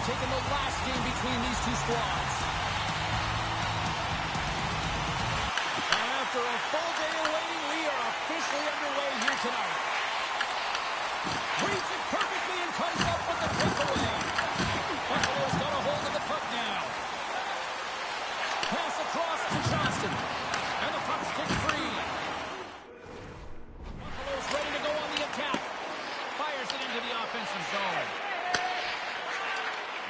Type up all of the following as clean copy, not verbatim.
taken the last game between these two squads. And after a full day of waiting, we are officially underway here tonight. Reads it perfectly and comes up with the takeaway. Buffalo's got a hold of the puck now. Pass across to Johnston. And the puck's kicked free. Buffalo's ready to go on the attack. Fires it into the offensive zone.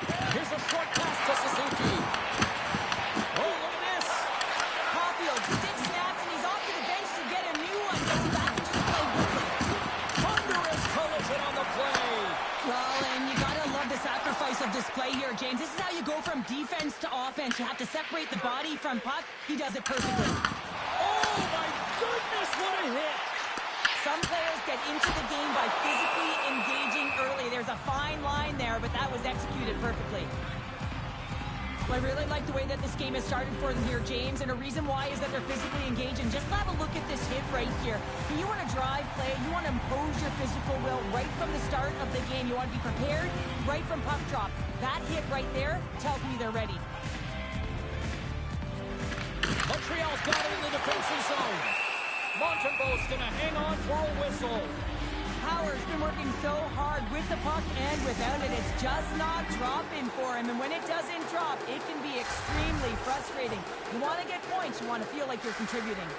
Here's a short pass to Suzuki. Oh, look at this. Caulfield, stick snaps, and he's off to the bench to get a new one. Gets back to just play quickly. Thunderous collision on the play. Well, and you gotta love the sacrifice of this play here, James. This is how you go from defense to offense. You have to separate the body from puck. He does it perfectly. Oh, my goodness, what a hit. Some players get into the game by physically engaging early. There's a fine line there, but that was executed perfectly. Well, I really like the way that this game has started for them here, James, and a reason why is that they're physically engaging. Just have a look at this hit right here. You want to drive play, you want to impose your physical will right from the start of the game. You want to be prepared right from puck drop. That hit right there tells me they're ready. Montreal's got it in the defensive zone. Montembeault's going to hang on for a whistle. Power's been working so hard with the puck and without it. It's just not dropping for him. And when it doesn't drop, it can be extremely frustrating. You want to get points. You want to feel like you're contributing.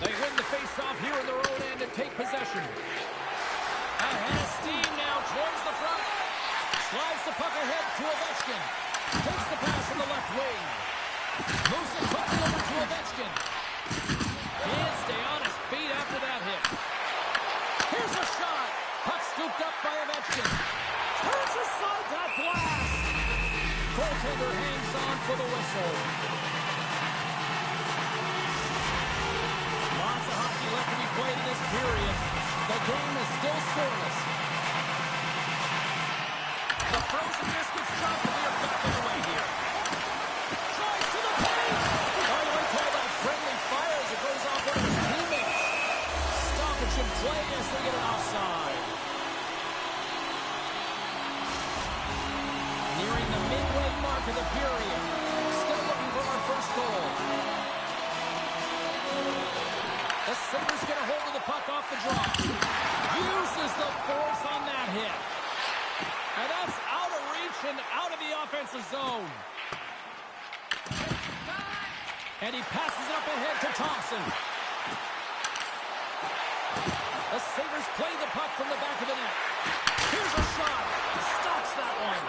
They win the face-off here in their own end and take possession. Ahead of steam now towards the front. Slides the puck ahead to Ovechkin. Takes the pass in the left wing. Moves it quickly over to Ovechkin. Can't stay on his feet after that hit. Here's a shot. Puck scooped up by Ovechkin. Turns aside that blast. Goaltender hangs on for the whistle. Lots of hockey left to be played in this period. The game is still scoreless. The frozen biscuits drop, and we are back on the way here. Tries to the paint. Oh, you might call that friendly fire as it goes off one of his teammates. Stoppage in play as they get an offside. Nearing the midway mark of the period. Still looking for our first goal. The Sabres get a hold of the puck off the draw. Uses the force on that hit. And that's out of reach and out of the offensive zone. And he passes it up ahead to Thompson. The Sabres play the puck from the back of the net. Here's a shot. Stops that one.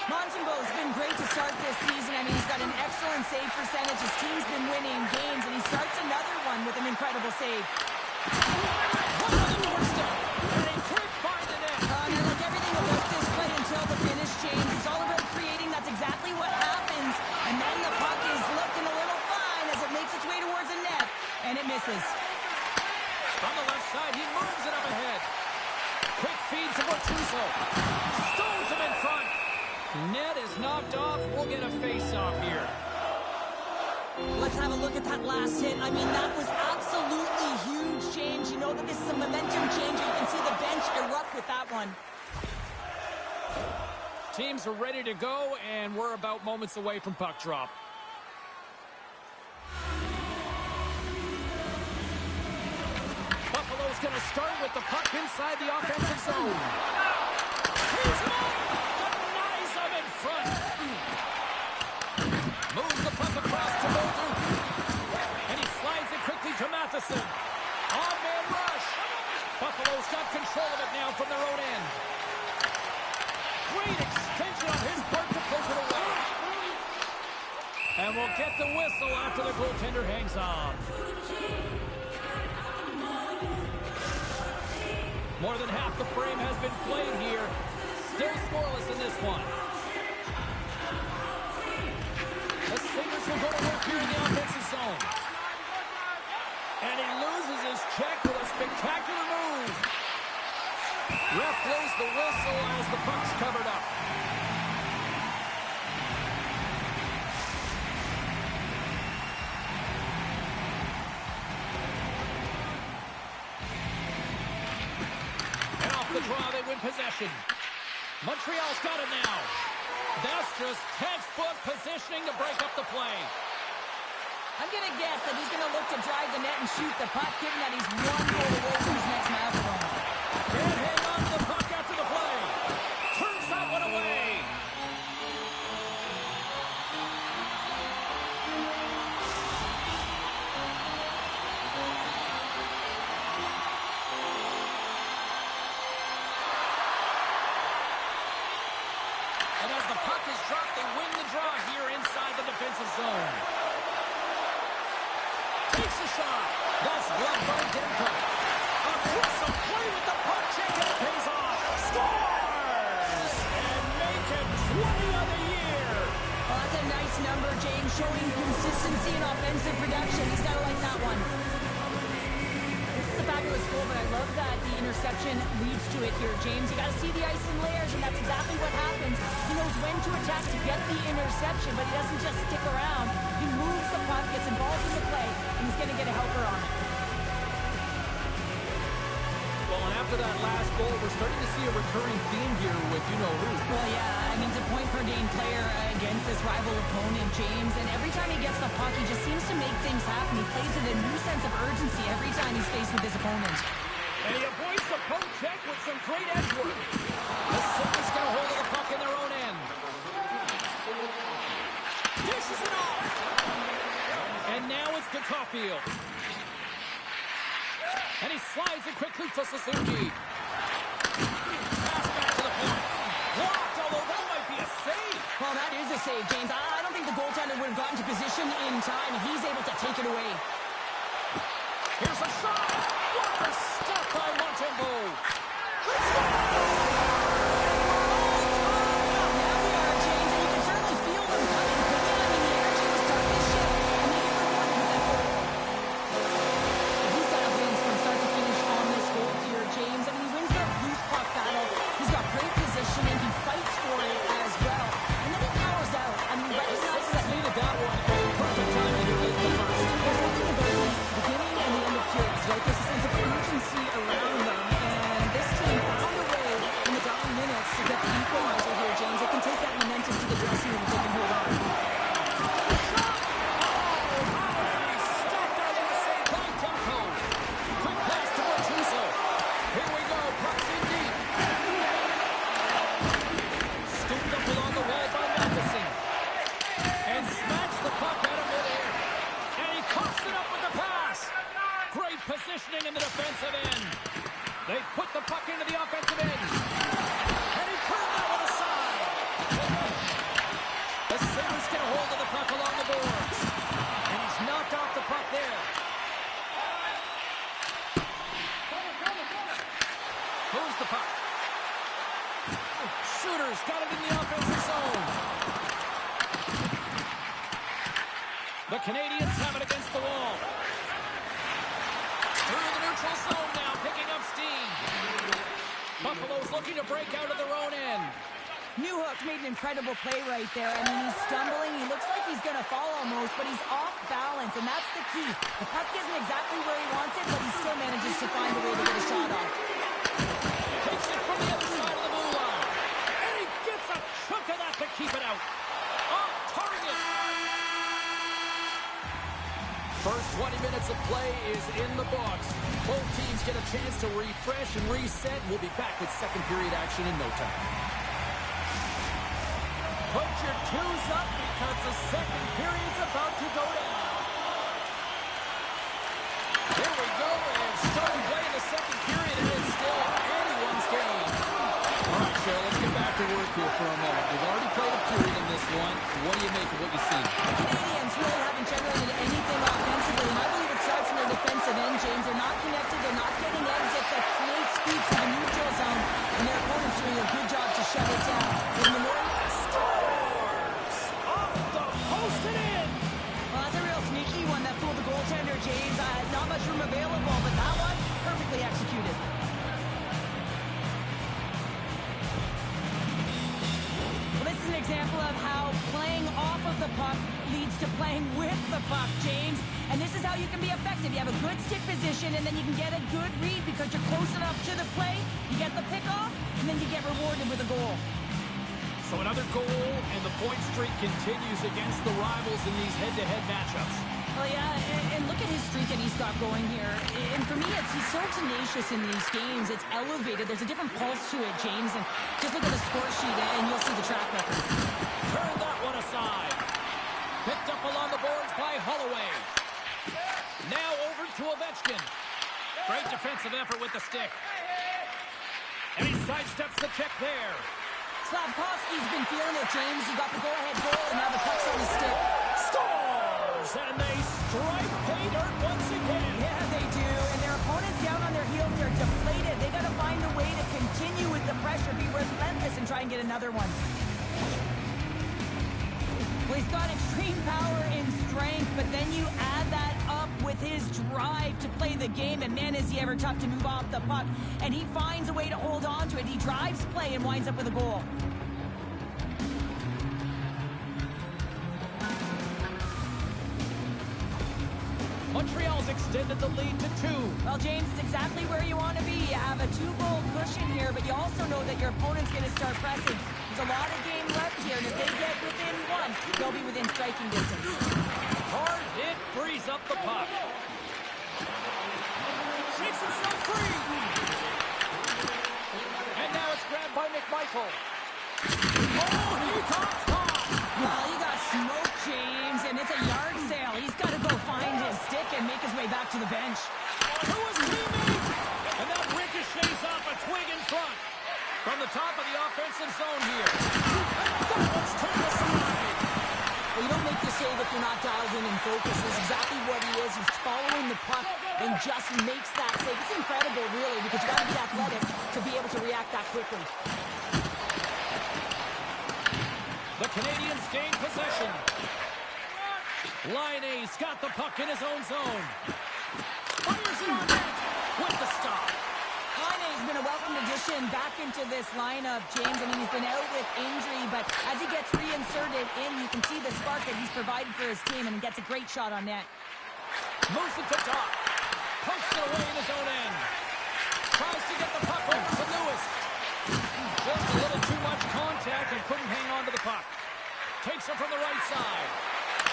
Montembeault's been great to start this season. I mean, he's got an excellent save percentage. His team's been winning games, and he starts another one with an incredible save. One on the doorstep, and he can't find the net. I like everything about this play until the finish, James. It's all about creating. That's exactly what happens. And then the puck is looking a little fine as it makes its way towards the net, and it misses. On the left side, he moves it up ahead. Quick feed to Bortuzzo. Stones him in front. Net is knocked off. We'll get a face-off here. Let's have a look at that last hit. I mean, that was absolutely huge change. You know that this is a momentum changer. You can see the bench erupt with that one. Teams are ready to go, and we're about moments away from puck drop. Buffalo's going to start with the puck inside the offensive zone. He's up! Denies him in front. Moves the puck across to Bolduc. And he slides it quickly to Matheson. On-man rush. Buffalo's got control of it now from their own end. Great extension on his part to poke it away. And we'll get the whistle after the goaltender hangs on. More than half the frame has been played here. Still scoreless in this one. The Sabres will go to work here in the offensive zone. And he loses his check with a spectacular move. Ref blows the whistle as the puck's covered up. And off the draw, they win possession. Montreal's got it now. That's just textbook positioning to break up the play. I'm going to guess that he's going to look to drive the net and shoot the puck, given that he's one goal away from his next milestone. Can't hang on to the puck after the play. Turns that one away. And as the puck is dropped, they win the draw here inside the defensive zone. Takes a shot. That's blocked by Demko. Aggressive play with the puck check, and it pays off. Scores! And make it 20 on the year. Oh, that's a nice number, James, showing consistency in offensive production. He's got to like that one. This is a fabulous goal, but I love that the interception leads to it here, James. You got to see the ice in layers, and that's exactly what happens. He knows when to attack to get the interception, but he doesn't just stick around. He moves the puck, gets involved in the play, and he's going to get a helper on it. Well, and after that last goal, we're starting to see a recurring theme here with you-know-who. Well, yeah, I mean, it's a point-per-game player against this rival opponent, James, and every time he gets the puck, he just seems to make things happen. He plays with a new sense of urgency every time he's faced with his opponent. And he avoids the poke check with some great edge work. The Sabres get a hold of the puck in their own end. Dishes it off. And now it's to Caulfield. And he slides it quickly to Suzuki. Pass back to the point. Blocked, although that might be a save. Well, that is a save, James. I don't think the goaltender would have gotten to position in time. He's able to take it away. Here's a shot. Blocker stopped by Montembeau. Now we are, James, and you can certainly feel them coming quickly. I mean, the energy will start to shift, and they get rewarded with that goal. He's got wins from start to finish on this goal here, James. I mean, he wins the loose puck battle. He's got great positioning. He fights for it as well. And then he powers out. I mean, he recognizes that. Needed that one. Perfect timing to lead the first. There's something about these beginning and the end of periods, right? There's a sense of urgency around them. And this team found a way in the dying minutes to get the equalizer here, James. They can take that momentum to the dressing room if they can hold on. Positioning in the defensive end. They put the puck into the offensive end. And he turned that one aside. The Sabres get a hold of the puck along the boards. And he's knocked off the puck there. Moves the puck. Shooters got it in the offensive zone. The Canadians have it against the wall. Through the neutral zone now, picking up steam. Buffalo's looking to break out of their own end. Newhook made an incredible play right there. I mean, he's stumbling. He looks like he's going to fall almost, but he's off balance, and that's the key. The puck isn't exactly where he wants it, but he still manages to find a way to get a shot off. Takes it from the other side of the blue line. And he gets a chunk of that to keep it out. Off target. First 20 minutes of play is in the books. Both teams get a chance to refresh and reset. We'll be back with second period action in no time. Put your twos up because the second period's about to go down. Here we go, and starting play in the second period, and it's still anyone's game. All right, Cheryl, let's get back to work here for a moment. We've already played a period in this one. What do you make of what you see? The Canadians really haven't generated anything offensively, and I believe it starts from their defensive end, James. They're not connected. They're not getting exits that create speed to the neutral zone, and their opponent's doing a good job to shut it down. In the North, Scores! Off the post and in! well, that's a real sneaky one that fooled the goaltender, James. Not much room available, but that one, perfectly executed. Well, this is an example of how playing off of the puck leads to playing with the puck, James. And this is how you can be effective. You have a good stick position, and then you can get a good read because you're close enough to the play. You get the pickoff, and then you get rewarded with a goal. So another goal, and the point streak continues against the rivals in these head-to-head matchups. Well, yeah, and look at his streak that he's got going here. And for me, he's so tenacious in these games. It's elevated. There's a different pulse to it, James. And just look at the score sheet, and you'll see the track record. Turn that one aside. Picked up along the boards by Holloway. Now over to Ovechkin. Great defensive effort with the stick. And he sidesteps the check there. Slafkovsky's been feeling it, James. He got the go-ahead goal, and now the puck's on his stick. Scores! And they strike pay dirt once again. Yeah, they do. And their opponents down on their heels, they're deflated. They got to find a way to continue with the pressure, be relentless, and try and get another one. Well, he's got extreme power and strength, but then you add that up with his drive to play the game, and man, is he ever tough to move off the puck. And he finds a way to hold on to it. He drives play and winds up with a goal. Montreal's extended the lead to 2. Well, James, it's exactly where you want to be. You have a 2-goal cushion here, but you also know that your opponent's going to start pressing. There's a lot of game left here, and if they get within 1, they'll be within striking distance. Hard hit frees up the puck. Shakes himself free. And now it's grabbed by McMichael. Oh, he got caught. Well, you got smoke, James, and it's a yard sale. He's got to go find his stick and make his way back to the bench. To his teammate. And that ricochets off a twig in front. From the top of the offensive zone here. And that one's turned aside. Well, you don't make the save if you're not dialed in and focused. This is exactly what he is. He's following the puck and just makes that save. It's incredible, really, because you got to be athletic to be able to react that quickly. The Canadians gain possession. Liney's got the puck in his own zone. Fires it on net with the stop. Liney's been a welcome addition back into this lineup, James. I mean, he's been out with injury, but as he gets reinserted in, you can see the spark that he's provided for his team, and he gets a great shot on net. Moves it to top. Pokes it away in his own end. Tries to get the puck over to Lewis. Just a little too much contact and couldn't hang on to the puck. Takes it from the right side.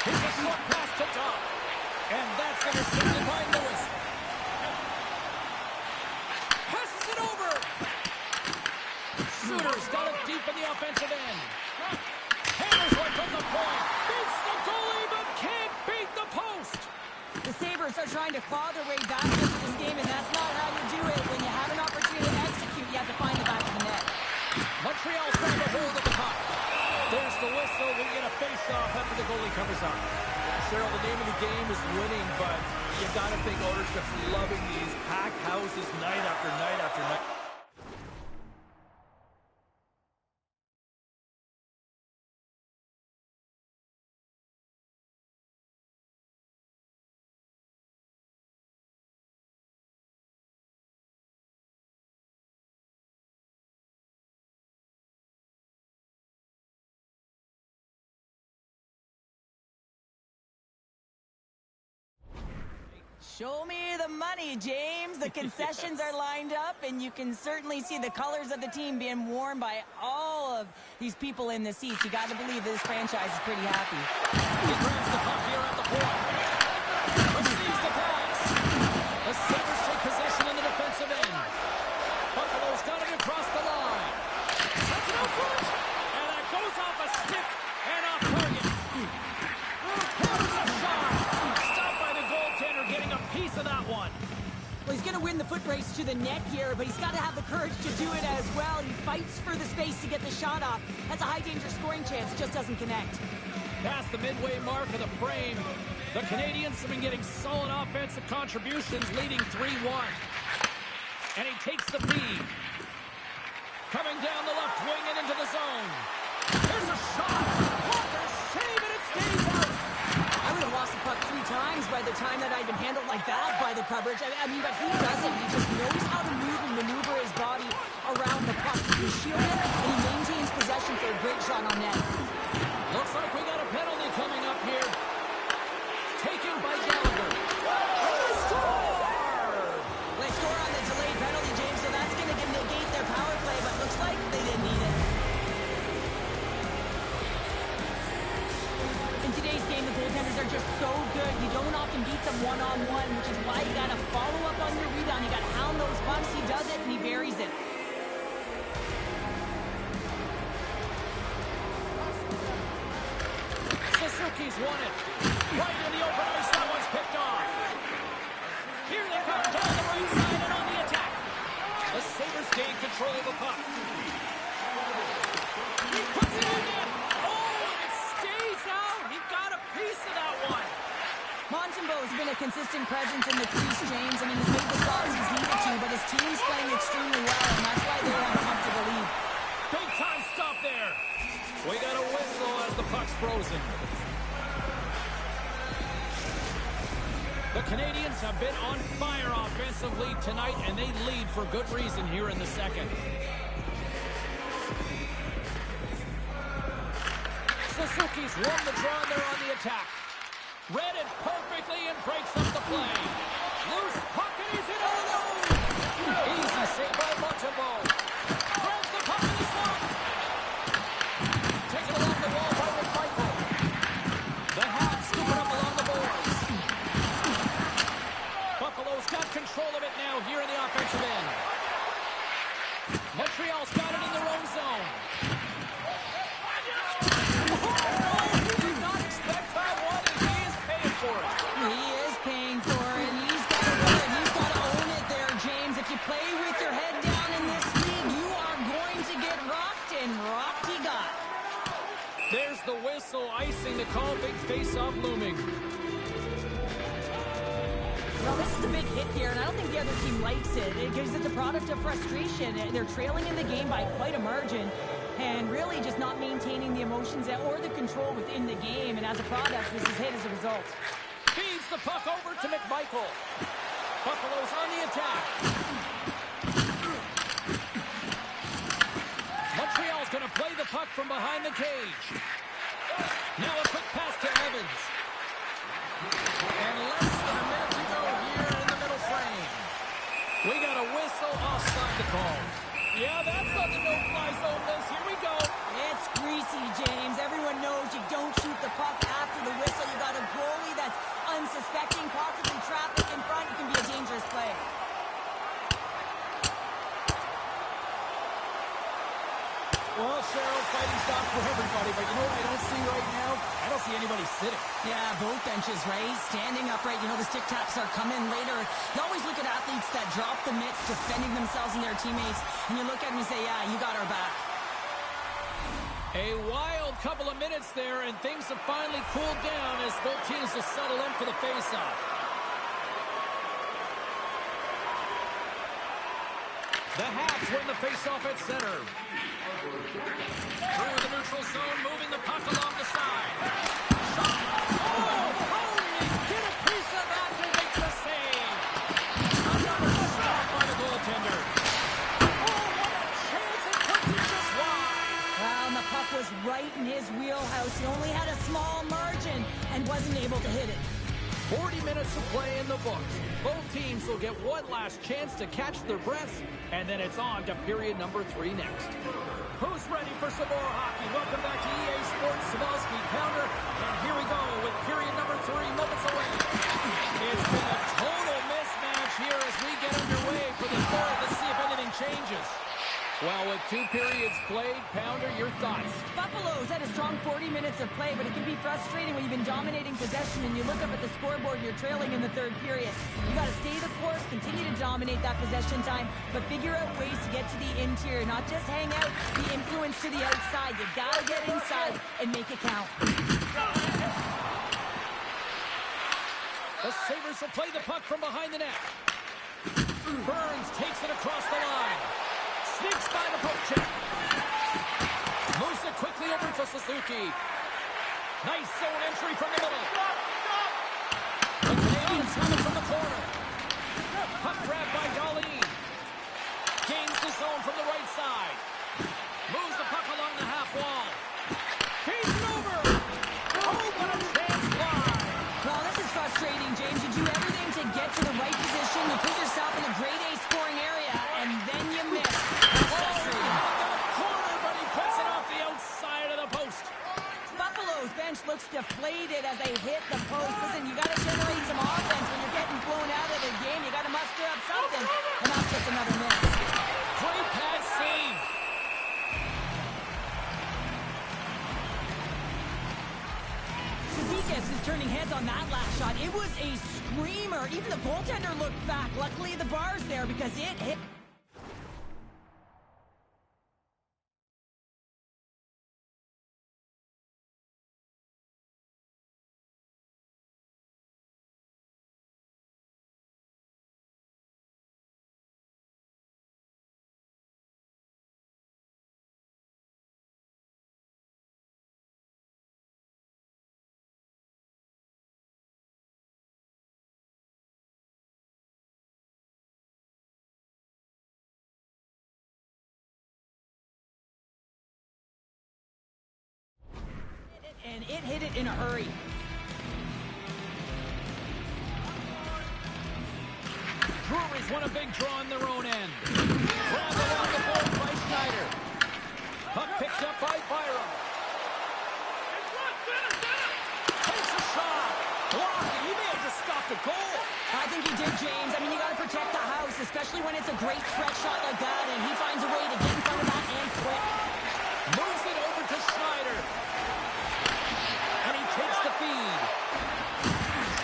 Here's a short pass to top. And that's intercepted by Lewis. Passes it over. Suter's got it deep in the offensive end. Hammers one from the point. Beats the goalie but can't beat the post. The Sabres are trying to claw their way back into this game, and that's not how you do it. When you have an opportunity to execute, you have to find the back of the net. Montreal's trying to hold at the puck. There's the whistle. We get a face-off after the goalie covers up. Cheryl, the name of the game is winning, but you got to think ownership's loving these packed houses night after night after night. Show me the money, James. The concessions are lined up, and you can certainly see the colors of the team being worn by all of these people in the seats. You got to believe this franchise is pretty happy. He grabs the puck here at the point. Receives the pass. The Sabres take possession in the defensive end. Buffalo's got it across the line. Sets it out front. And that goes off a stick and off target. Here's a shot. Stopped by the goaltender, getting a piece of that one. Well, he's going to win the foot race to the net here, but he's got to have the courage to do it as well. He fights for the space to get the shot off. That's a high-danger scoring chance. Just doesn't connect. Past the midway mark of the frame, the Canadians have been getting solid offensive contributions, leading 3-1. And he takes the feed. Coming down the left wing and into the zone. Here's a shot. Walker save it. It stays out. I would have lost the puck 3 times by the time that I'd been handled like that by the coverage. I mean, but he doesn't. He just knows how to move and maneuver his body around the puck. He's shielded, and he maintains possession for a great shot on net. Looks like we got a penalty coming up here. Taken by Gallagher. are just so good. You don't often beat them one-on-one, which is why you got to follow up on your rebound. You got to hound those pucks. He does it, and he buries it. Suzuki's won it. Right in the open ice, that one's picked off. Here they come down the right side and on the attack. The Sabres gain control of the puck. He puts it in net. Oh, it stays out. He got a piece of that one. Montembeau's been a consistent presence in the crease, James. I mean, he's made the stops he's needed to, but his team's playing extremely well, and that's why they're on a comfortable lead. Big time stop there. We got a whistle as the puck's frozen. The Canadians have been on fire offensively tonight, and they lead for good reason here in the second. Suzuki's won the draw there on the attack. Read it perfectly and breaks up the play. Loose puck and he's in all alone. Easy save by Montembeau. Grabs the puck in the slot. Taken along the wall by Michael. The Habs scooping up along the boards. Buffalo's got control of it now here in the offensive end. Montreal's got it in their own zone. He is paying for it, and he's got to win it. He's got to own it there, James. If you play with your head down in this league, you are going to get rocked, and rocked he got. There's the whistle, icing the call, big face-off looming. Well, this is a big hit here, and I don't think the other team likes it because it's a product of frustration. They're trailing in the game by quite a margin and really just not maintaining the emotions or the control within the game, and as a product, this is hit as a result. Feeds the puck over to McMichael. Buffalo's on the attack. Montreal's going to play the puck from behind the cage. Now a quick pass to Evans. And less than a minute to go here in the middle frame. We got a whistle offside the call. Yeah, that's on the no-fly zone list. Here we go. It's greasy, James. Everyone knows you don't shoot the puck after the whistle. You got a goalie that's unsuspecting, possibly traffic in front. It can be a dangerous play. Well, Cheryl, fighting stop for everybody, but you know what I don't see right now? I don't see anybody sitting. Yeah, both benches, right? Standing upright. You know, the stick taps are coming later. You always look at athletes that drop the mitts, defending themselves and their teammates, and you look at them and say, yeah, you got our back. A wild couple of minutes there, and things have finally cooled down as both teams will settle in for the faceoff. The Habs win the faceoff at center. Through the neutral zone, moving the puck along the side. Shot. Oh, holy, get a piece of that to make the save. Another stop by the goaltender. Oh, what a chance, it puts it just wide. Well, and the puck was right in his wheelhouse. He only had a small margin and wasn't able to hit it. 40 minutes of play in the books. Both teams will get one last chance to catch their breaths, and then it's on to period number 3 next. Who's ready for some more hockey? Welcome back to EA Sports, Savalsky, Pounder, and here we go with period number 3 moments away. It's been a total mismatch here as we get underway for the third. Let's see if anything changes. Well, with 2 periods played, Pounder, your thoughts? Buffalo's had a strong 40 minutes of play, but it can be frustrating when you've been dominating possession and you look up at the scoreboard and you're trailing in the third period. You got to stay the course, continue to dominate that possession time, but figure out ways to get to the interior, not just hang out, the influence to the outside. You got to get inside and make it count. The Sabres will play the puck from behind the net. Burns takes it across the line. Sneaks by the poke check. Moves it quickly over to Suzuki. Nice zone entry from the middle. The Canadians have it from the corner. Puck grab by Darlene. Gains the zone from the right side. Moves the puck along the half wall. Feeds it over. Oh, what a chance fly. Well, this is frustrating, James. You do everything to get to the right position. You put yourself in a grade A scoring area, and then you miss. Buffalo's bench bench looks deflated as they hit the post. Listen, you got to generate some offense when you're getting blown out of the game. You got to muster up something, and that's just another miss. Great pad save. Cizikas is turning heads on that last shot. It was a screamer. Even the goaltender looked back. Luckily, the bar's there because it hit. And it hit it in a hurry. Breweries won a big draw on their own end. Grab it on the board by Schneider. Puck picked up by Byram. Takes a shot. Blocking. He may have just stopped a goal. I think he did, James. I mean, you got to protect the house, especially when it's a great stretch shot like that, and he finds a way to get in front of that and quick. Moves it over to Schneider. And he takes the feed.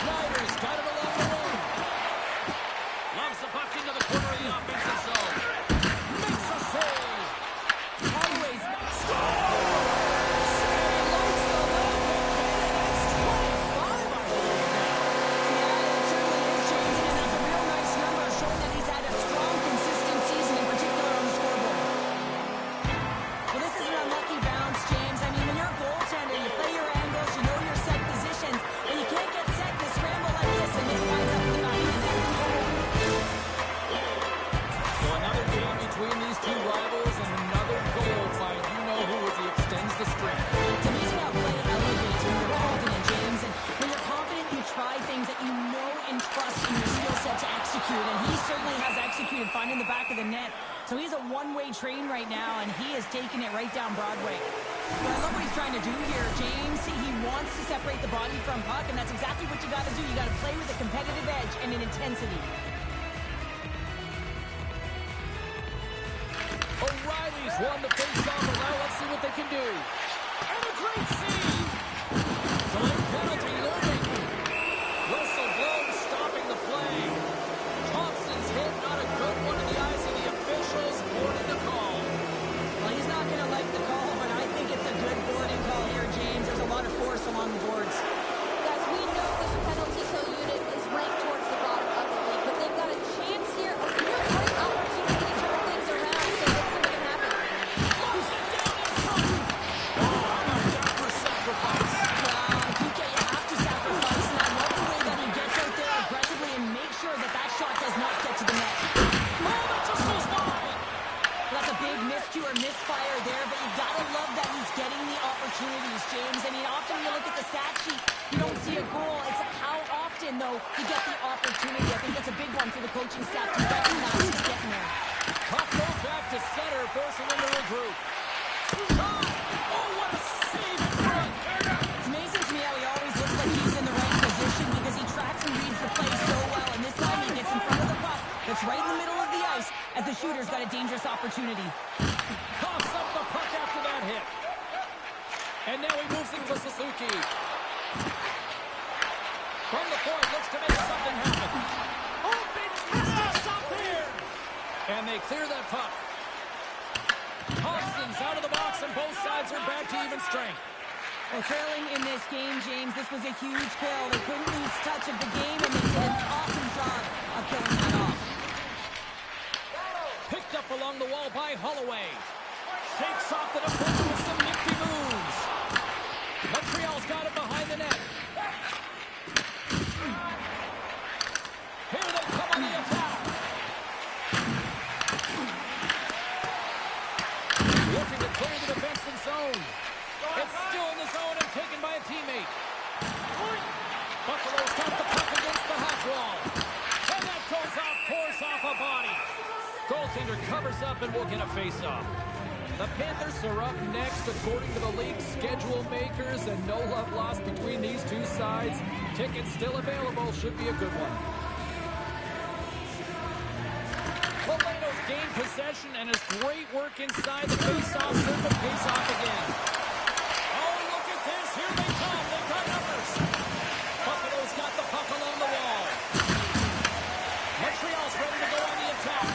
Schneider's got it along the wing. Loves the puck into the corner of the offensive zone. Makes a save. Always scores! And lights the lead. It's 25, I believe. Yeah, it certainly is, James, and that's a real nice number, showing that he's had a strong, consistent season, in particular on the scoreboard. Well, this is an unlucky bounce, James. I mean, when you're a goaltender, you play your angles, you know your set positions, and you can't get set in a scramble like this, and this winds up in the back of the net. So another game between these two rivals and another goal by you-know-who as he extends the string. It's amazing how play elevates when you're confident, James, and when you're confident, you try things that you know and trust in your skill set to execute, and he certainly has executed, finding the back of the net. So he's a one-way train right now, and he is taking it right down Broadway. But I love what he's trying to do here, James. He wants to separate the body from puck, and that's exactly what you got to do. You got to play with a competitive edge and an intensity. O'Reilly's won the face-off, and now let's see what they can do. And a great save! Delayed penalty looming. Whistle blows, stopping the play. Thompson's hit, not a good one in the eyes of the officials, boarding the call. Well, he's not going to like the call, but I think it's a good boarding call here, James. There's a lot of force along the boards. Guys, we know this penalty kill unit is ranked towards the bottom of the league, but they've got a chance here, a real great opportunity to turn things around, so let's see what can happen. Locks it down in front. Oh, how about that for sacrifice? PK, you have to sacrifice, and I love the way that he gets out there aggressively and makes sure that that shot does not get to the net. Oh, that just goes wide. That's a big miscue or misfire there, but you gotta love that he's getting the opportunities, James. I mean, often you look at the stat sheet, you don't see a goal. It's how often, though, you get the opportunity. I think that's a big one for the coaching staff to recognize he's getting there. Puck goes back to center, forcing him to regroup. Shot! Oh, what a save in front! It's amazing to me how he always looks like he's in the right position because he tracks and reads the play so well, and this time he gets in front of the puck that's right in the middle of the ice as the shooter's got a dangerous opportunity. Coughs up the puck after that hit. And now he moves it to Suzuki. From the point, looks to make something happen. Oh, fantastic stop there! And they clear that puck. Thompson's out of the box, and both sides are back to even strength. Well, trailing in this game, James, this was a huge kill. They couldn't lose touch of the game, and they did an awesome job of killing that off. Picked up along the wall by Holloway. Shakes off the defender with some nifty moves. Montreal's got it behind the net. Here they come on the attack. Looking to clear the defensive zone. It's still in the zone and taken by a teammate. Buffalo's got the puck against the half wall. And that goes off, pours off a body. Goaltender covers up and will get a face-off. The Panthers are up next according to the league schedule makers, and no love lost between these two sides. Tickets still available. Should be a good one. Polano's gained possession and has great work inside the face-off circle. Pays off again. Oh, look at this. Here they come. They've got numbers. Buffalo's got the puck along the wall. Montreal's ready to go on the attack.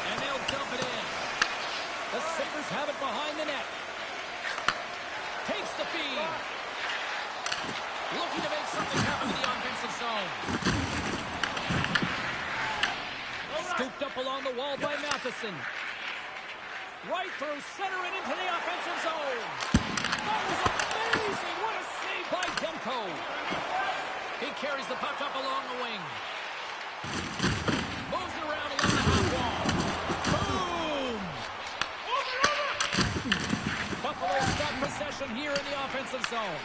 And they'll dump it in. The Sabres have it behind the net. Takes the feed. Looking to make something happen in the offensive zone. Scooped up along the wall by Matheson. Right through center and into the offensive zone. That was amazing. What a save by Demko. He carries the puck up along the wing. Moves it around along the half wall. Boom! Buffalo's got possession here in the offensive zone.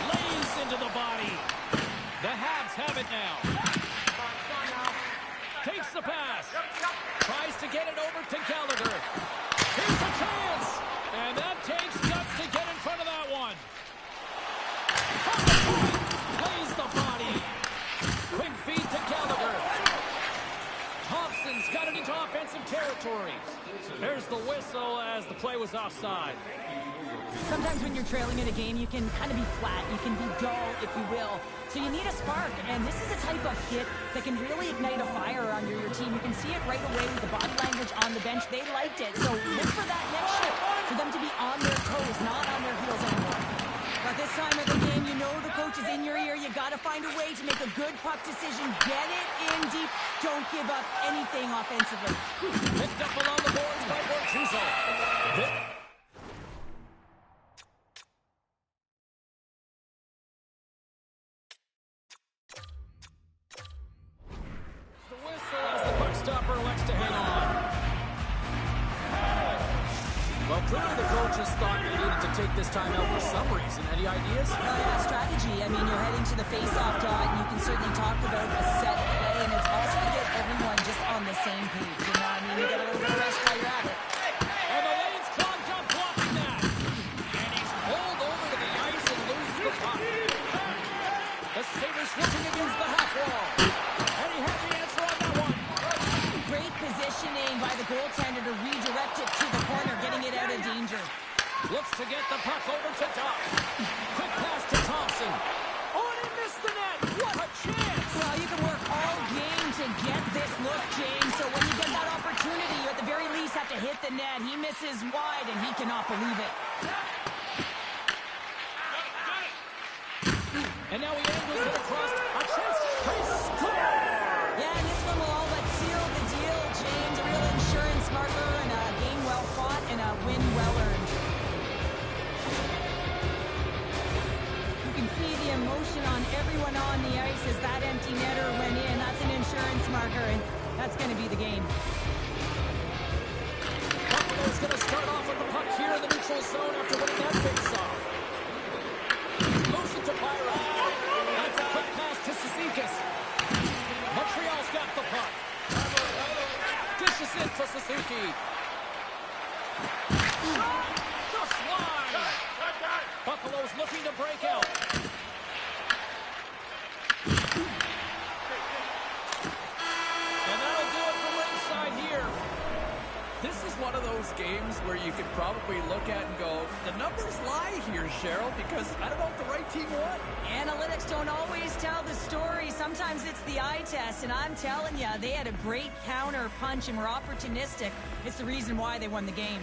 Lays into the body. The Habs have it now. Takes the pass. Tries to get it over to Gallagher. Here's a chance. And that takes guts to get in front of that one. Lays the body. Quick feed to Gallagher. Thompson's got it into offensive territory. There's the whistle as the play was offside. Sometimes when you're trailing in a game, you can kind of be flat. You can be dull, if you will. So you need a spark, and this is a type of hit that can really ignite a fire under your team. You can see it right away with the body language on the bench. They liked it. So look for that next shift, for them to be on their toes, not on their heels anymore. But this time of the game, you know the coach is in your ear. You got to find a way to make a good puck decision. Get it in deep. Don't give up anything offensively. Picked up along the boards by Bortuzzo. Well, clearly the coaches thought they needed to take this time out for some reason. Any ideas? Well, yeah, strategy. I mean, you're heading to the face-off dot, and you can certainly talk about a set play, and it's also to get everyone just on the same page. You know what I mean? You get a little bit of rest while you're at it. And the lane's clogged up blocking that. And he's pulled over to the ice and loses the puck. The Sabres switching against the half wall. And he had the answer on that one. Great positioning by the goaltender to redirect it to the corner, getting it out of danger. Looks to get the puck over to Doc. Quick pass to Thompson. Oh, and he missed the net. What a chance. Well, you can work all game to get this look, James. So when you get that opportunity, you at the very least have to hit the net. He misses wide, and he cannot believe it. And now he angles it across. A chance to score. Yeah, and this one will all but seal the deal, James. A real insurance marker and a game well fought and a win well earned. You can see the emotion on everyone on the ice as that empty netter went in. That's an insurance marker, and that's going to be the game. Buffalo's going to start off with the puck here in the neutral zone after winning that face-off. Moves it to Byron. That's a quick pass to Cizikas. Montreal's got the puck. Dishes in to Suzuki. Just wide. Buffalo's looking to break out. And that'll do it from ringside here. This is one of those games where you could probably look at and go, the numbers lie here, Cheryl, because I don't know if the right team won. Analytics don't always tell the story. Sometimes it's the eye test, and I'm telling you, they had a great counter punch and were opportunistic. It's the reason why they won the game.